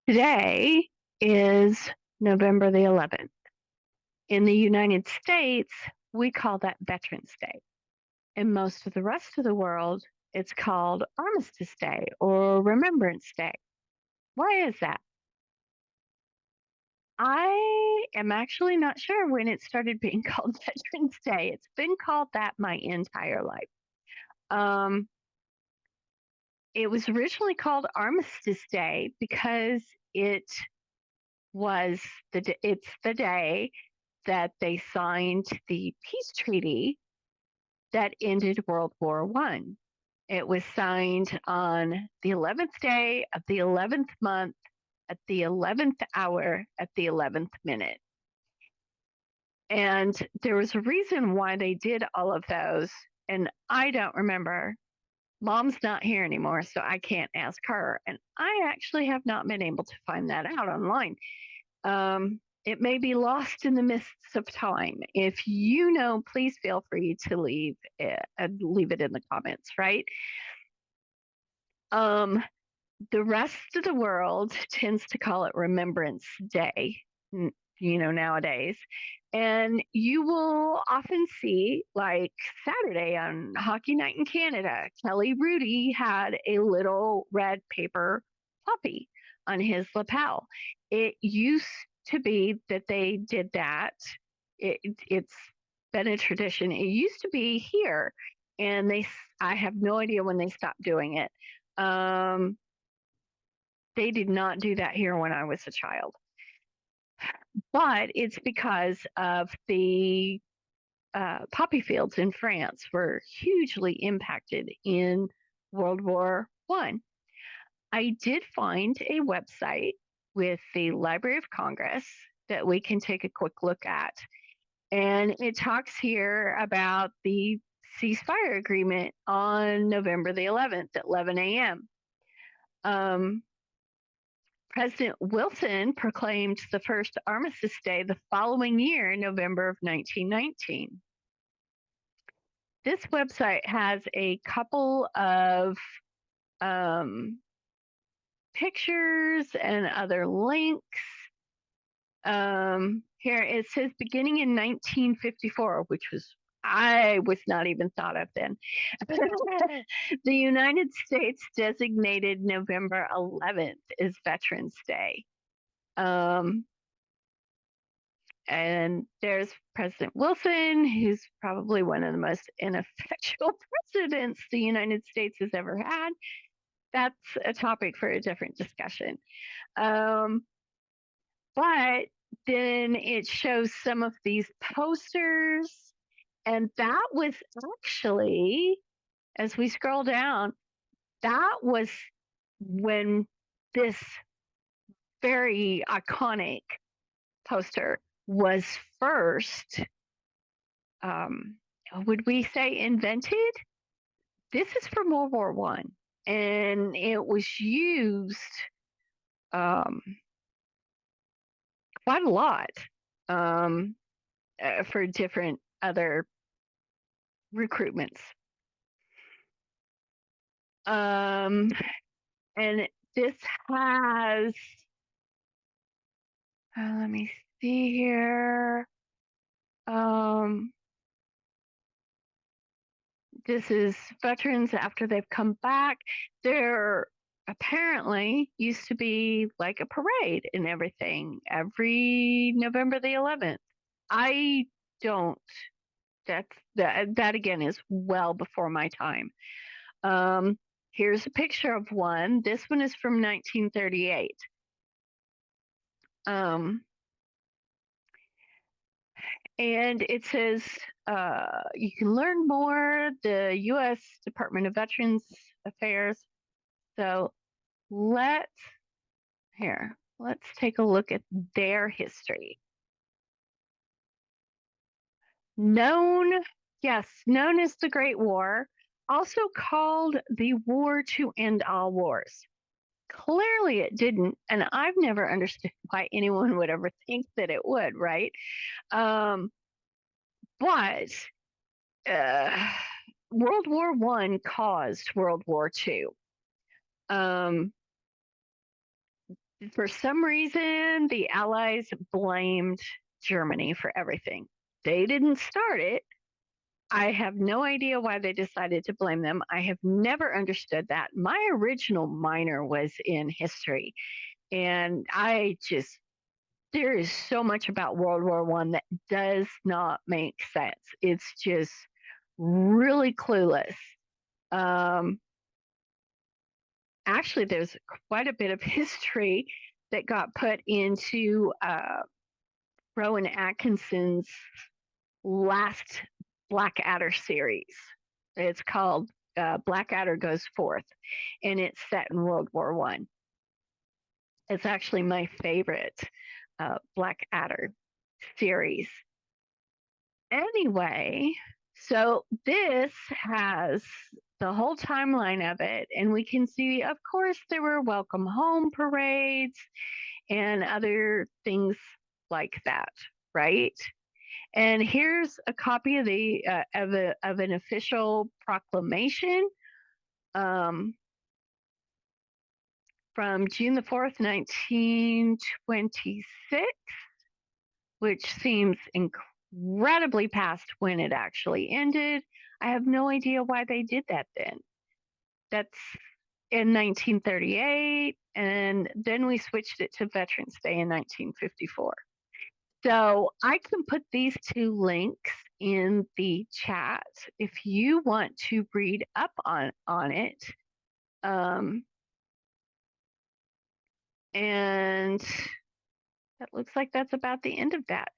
Today is November the 11th. In the United States, we call that Veterans Day. In most of the rest of the world, it's called Armistice Day or Remembrance Day. Why is that? I am actually not sure when it started being called Veterans Day. It's been called that my entire life. Um, it was originally called Armistice Day because was it's the day that they signed the peace treaty that ended World War One. It was signed on the 11th day of the 11th month at the 11th hour at the 11th minute. And there was a reason why they did all of those. And I don't remember. Mom's not here anymore, so I can't ask her. And I actually have not been able to find that out online. It may be lost in the mists of time. If you know, please feel free to leave it in the comments, right? Um, the rest of the world tends to call it Remembrance Day, nowadays. And you will often see, like Saturday on Hockey Night in Canada, Kelly Rudy had a little red paper poppy on his lapel. It used to be that they did that. It's been a tradition. It used to be here, and I have no idea when they stopped doing it. Um, they did not do that here when I was a child. But it's because of the poppy fields in France were hugely impacted in World War One. I did find a website with the Library of Congress that we can take a quick look at. And it talks here about the ceasefire agreement on November the 11th at 11 a.m. President Wilson proclaimed the first Armistice Day the following year, November of 1919. This website has a couple of pictures and other links. Here it says beginning in 1954, which I was not even thought of then. The United States designated November 11th as Veterans Day. And there's President Wilson, who's probably one of the most ineffectual presidents the United States has ever had. That's a topic for a different discussion. But then it shows some of these posters, and that was actually, as we scroll down, that was when this very iconic poster was first, would we say invented? This is from World War One, and it was used um, quite a lot for different other recruitments. And this has, let me see here. This is veterans after they've come back. There apparently used to be like a parade and everything every November the 11th. I don't. That again is well before my time. Here's a picture of one. This one is from 1938. And it says you can learn more, the U.S. Department of Veterans Affairs. So let's take a look at their history. Known as the Great War, also called the War to End All Wars. Clearly it didn't, and I've never understood why anyone would ever think that it would, right? But World War One caused World War Two. For some reason, the Allies blamed Germany for everything. They didn't start it. I have no idea why they decided to blame them. I have never understood that. My original minor was in history, and there is so much about World War One that does not make sense. It's just really clueless. Um, Actually, there's quite a bit of history that got put into Rowan Atkinson's last Blackadder series. It's called Blackadder Goes Forth, and it's set in World War One. It's actually my favorite Blackadder series. Anyway, so this has the whole timeline of it, and we can see, of course, there were welcome home parades and other things like that, right? And here's a copy of the of an official proclamation um, from June the 4th, 1926, which seems incredibly past when it actually ended. I have no idea why they did that then. That's in 1938, and then we switched it to Veterans Day in 1954. So I can put these two links in the chat if you want to read up on it. Um, and that looks like that's about the end of that.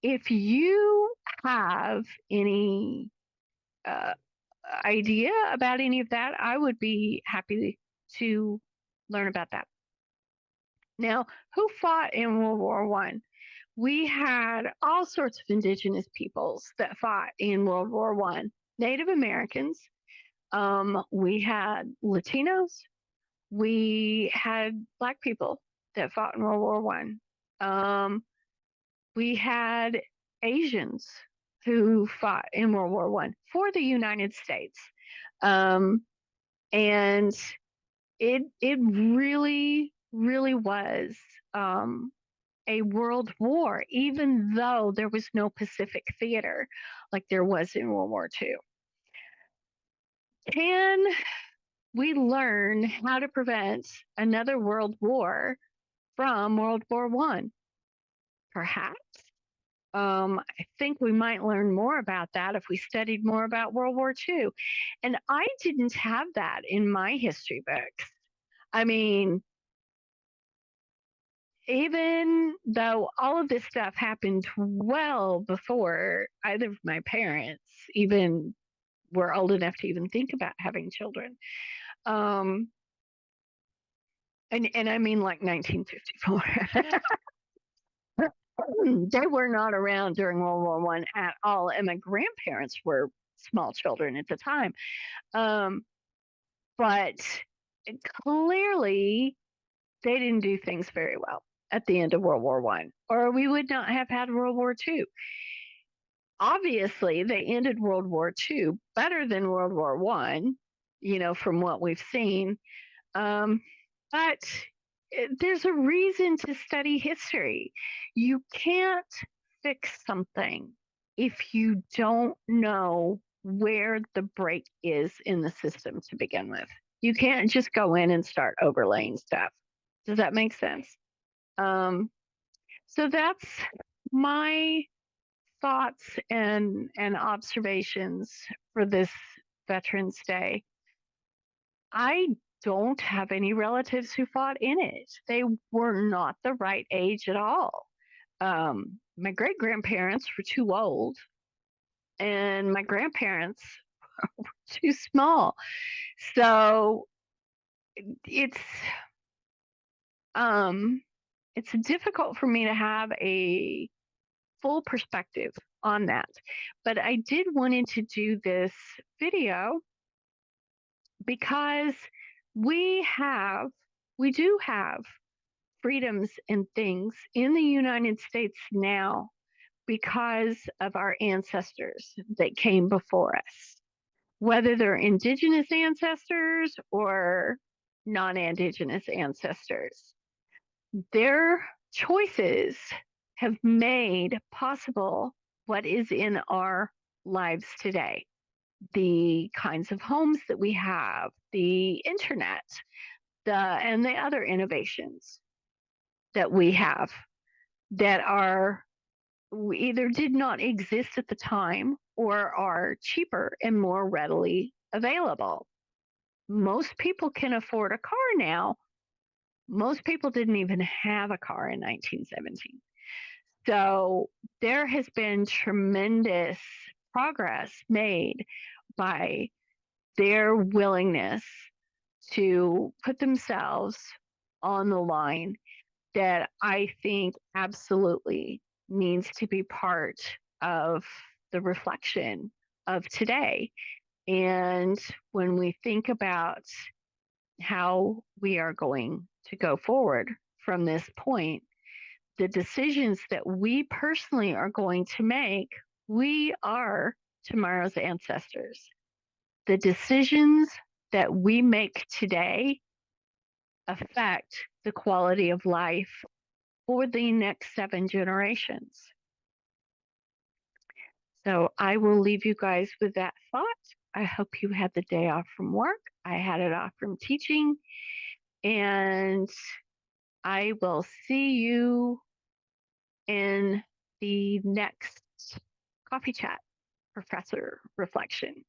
If you have any uh, idea about any of that, I would be happy to learn about that. Now, who fought in World War One? We had all sorts of indigenous peoples that fought in World War One. Native Americans. We had Latinos. We had Black people that fought in World War One. We had Asians who fought in World War One for the United States, um, and it really was a world war, even though there was no Pacific theater like there was in World War II. Can we learn how to prevent another world war from World War One? Perhaps. I think we might learn more about that if we studied more about World War II. And I didn't have that in my history books. I mean, even though all of this stuff happened well before either of my parents even were old enough to even think about having children. Um, and I mean like 1954. They were not around during World War One at all, and my grandparents were small children at the time. Um, but clearly, they didn't do things very well at the end of World War One, or we would not have had World War Two. Obviously, they ended World War Two better than World War One, from what we've seen. But there's a reason to study history. You can't fix something if you don't know where the break is in the system to begin with. You can't just go in and start overlaying stuff. Does that make sense? Um, so that's my thoughts and observations for this Veterans Day. I don't have any relatives who fought in it. They were not the right age at all. My great grandparents were too old, and my grandparents were too small. So it's um, it's difficult for me to have a full perspective on that. But I did wanted to do this video because we have we do have freedoms and things in the United States now because of our ancestors that came before us, whether they're indigenous ancestors or non indigenous ancestors. Their choices have made possible what is in our lives today. The kinds of homes that we have, the internet, and the other innovations that we have that are either did not exist at the time or are cheaper and more readily available. Most people can afford a car now. Most people didn't even have a car in 1917. So there has been tremendous progress made by their willingness to put themselves on the line that I think absolutely needs to be part of the reflection of today. And when we think about how we are going to go forward from this point, the decisions that we personally are going to make, we are tomorrow's ancestors. The decisions that we make today affect the quality of life for the next 7 generations. So I will leave you guys with that thought. I hope you had the day off from work. I had it off from teaching. And I will see you in the next coffee chat, Professor Reflection.